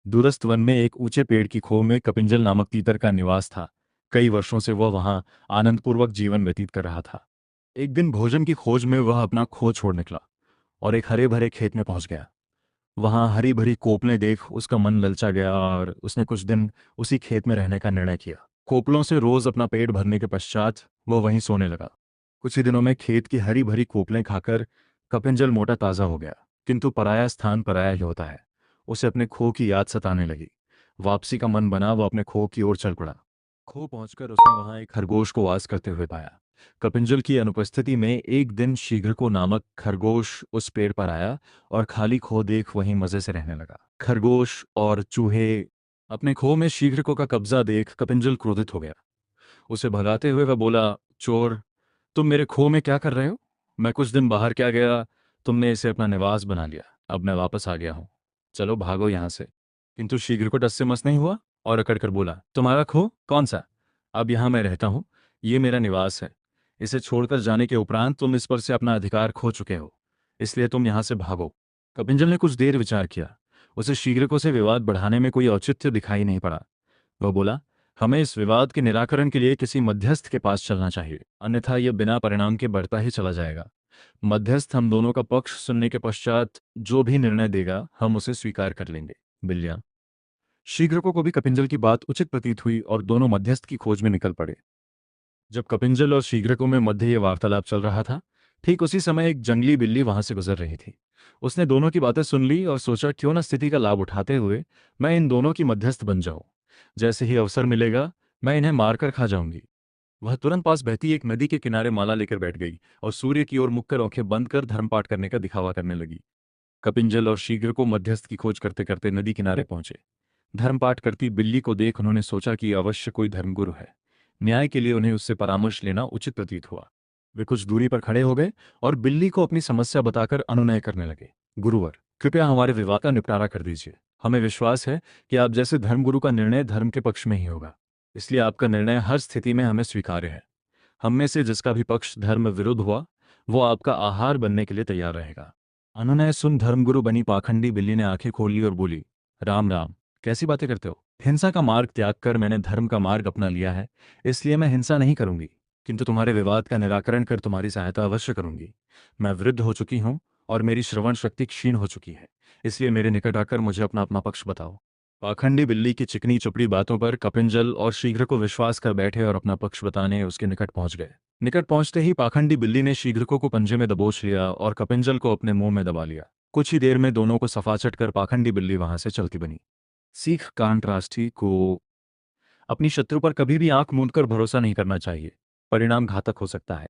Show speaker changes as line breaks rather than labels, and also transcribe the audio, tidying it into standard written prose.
दूरस्थ वन में एक ऊंचे पेड़ की खो में कपिंजल नामक तीतर का निवास था। कई वर्षों से वह वहां आनंदपूर्वक जीवन व्यतीत कर रहा था। एक दिन भोजन की खोज में वह अपना खो छोड़ निकला और एक हरे भरे खेत में पहुंच गया। वहां हरी भरी कोपलें देख उसका मन ललचा गया और उसने कुछ दिन उसी खेत में रहने का निर्णय किया। कोपलों से रोज अपना पेट भरने के पश्चात वह वहीं सोने लगा। कुछ ही दिनों में खेत की हरी भरी कोपलें खाकर कपिंजल मोटा ताजा हो गया। किंतु पराया स्थान पराया ही होता है। उसे अपने खो की याद सताने लगी। वापसी का मन बना, वह अपने खो की ओर चल पड़ा। खो पहुंचकर उसने वहां एक खरगोश को वास करते हुए पाया। कपिंजल की अनुपस्थिति में एक दिन शीघ्रको नामक खरगोश उस पेड़ पर आया और खाली खो देख वहीं मजे से रहने लगा। खरगोश और चूहे अपने खो में शीघ्रको का कब्जा देख कपिंजल क्रोधित हो गया। उसे भगाते हुए वह बोला, चोर, तुम मेरे खो में क्या कर रहे हो? मैं कुछ दिन बाहर क्या गया, तुमने इसे अपना निवास बना लिया। अब मैं वापस आ गया हूं। चलो भागो यहां से। किंतु शीघ्र टस से मस नहीं हुआ और अकड़ कर बोला, तुम्हारा खो कौन सा? अब यहां मैं रहता हूं। ये मेरा निवास है। इसे छोड़कर जाने के उपरांत तुम इस पर से अपना अधिकार खो चुके हो। इसलिए तुम यहां से भागो। कपिंजल ने कुछ देर विचार किया। उसे शीघ्रको से विवाद बढ़ाने में कोई औचित्य दिखाई नहीं पड़ा। वह बोला, हमें इस विवाद के निराकरण के लिए किसी मध्यस्थ के पास चलना चाहिए, अन्यथा यह बिना परिणाम के बढ़ता ही चला जाएगा। मध्यस्थ हम दोनों का पक्ष सुनने के पश्चात जो भी निर्णय देगा हम उसे स्वीकार कर लेंगे। बिल्लियां। शीघ्रको को भी कपिंजल की बात उचित प्रतीत हुई और दोनों मध्यस्थ की खोज में निकल पड़े। जब कपिंजल और शीघ्रको में मध्य ये वार्तालाप चल रहा था, ठीक उसी समय एक जंगली बिल्ली वहां से गुजर रही थी। उसने दोनों की बातें सुन ली और सोचा, क्यों न स्थिति का लाभ उठाते हुए मैं इन दोनों की मध्यस्थ बन जाऊं। जैसे ही अवसर मिलेगा मैं इन्हें मारकर खा जाऊंगी। वह तुरंत पास बहती एक नदी के किनारे माला लेकर बैठ गई और सूर्य की ओर मुख कर आंखें बंद कर धर्मपाठ करने का दिखावा करने लगी। कपिंजल और शीघ्र को मध्यस्थ की खोज करते करते नदी किनारे पहुंचे। धर्मपाठ करती बिल्ली को देख उन्होंने सोचा कि अवश्य कोई धर्मगुरु है। न्याय के लिए उन्हें उससे परामर्श लेना उचित प्रतीत हुआ। वे कुछ दूरी पर खड़े हो गए और बिल्ली को अपनी समस्या बताकर अनुनय करने लगे। गुरुवर, कृपया हमारे विवाद का निपटारा कर दीजिए। हमें विश्वास है कि आप जैसे धर्मगुरु का निर्णय धर्म के पक्ष में ही होगा, इसलिए आपका निर्णय हर स्थिति में हमें स्वीकार्य है। हम में से जिसका भी पक्ष धर्म विरुद्ध हुआ वो आपका आहार बनने के लिए तैयार रहेगा। अनुनय सुन धर्मगुरु बनी पाखंडी बिल्ली ने आंखें खोल ली और बोली, राम राम, कैसी बातें करते हो? हिंसा का मार्ग त्याग कर मैंने धर्म का मार्ग अपना लिया है, इसलिए मैं हिंसा नहीं करूंगी, किंतु तुम्हारे विवाद का निराकरण कर तुम्हारी सहायता अवश्य करूंगी। मैं वृद्ध हो चुकी हूं और मेरी श्रवण शक्ति क्षीण हो चुकी है, इसलिए मेरे निकट आकर मुझे अपना अपना पक्ष बताओ। पाखंडी बिल्ली की चिकनी चुपड़ी बातों पर कपिंजल और शीघ्र को विश्वास कर बैठे और अपना पक्ष बताने उसके निकट पहुंच गए। निकट पहुंचते ही पाखंडी बिल्ली ने शीघ्रको को पंजे में दबोच लिया और कपिंजल को अपने मुंह में दबा लिया। कुछ ही देर में दोनों को सफाचट कर पाखंडी बिल्ली वहां से चलती बनी। सीख कांट्रास्टी को अपनी शत्रु पर कभी भी आंख मूंदकर भरोसा नहीं करना चाहिए। परिणाम घातक हो सकता है।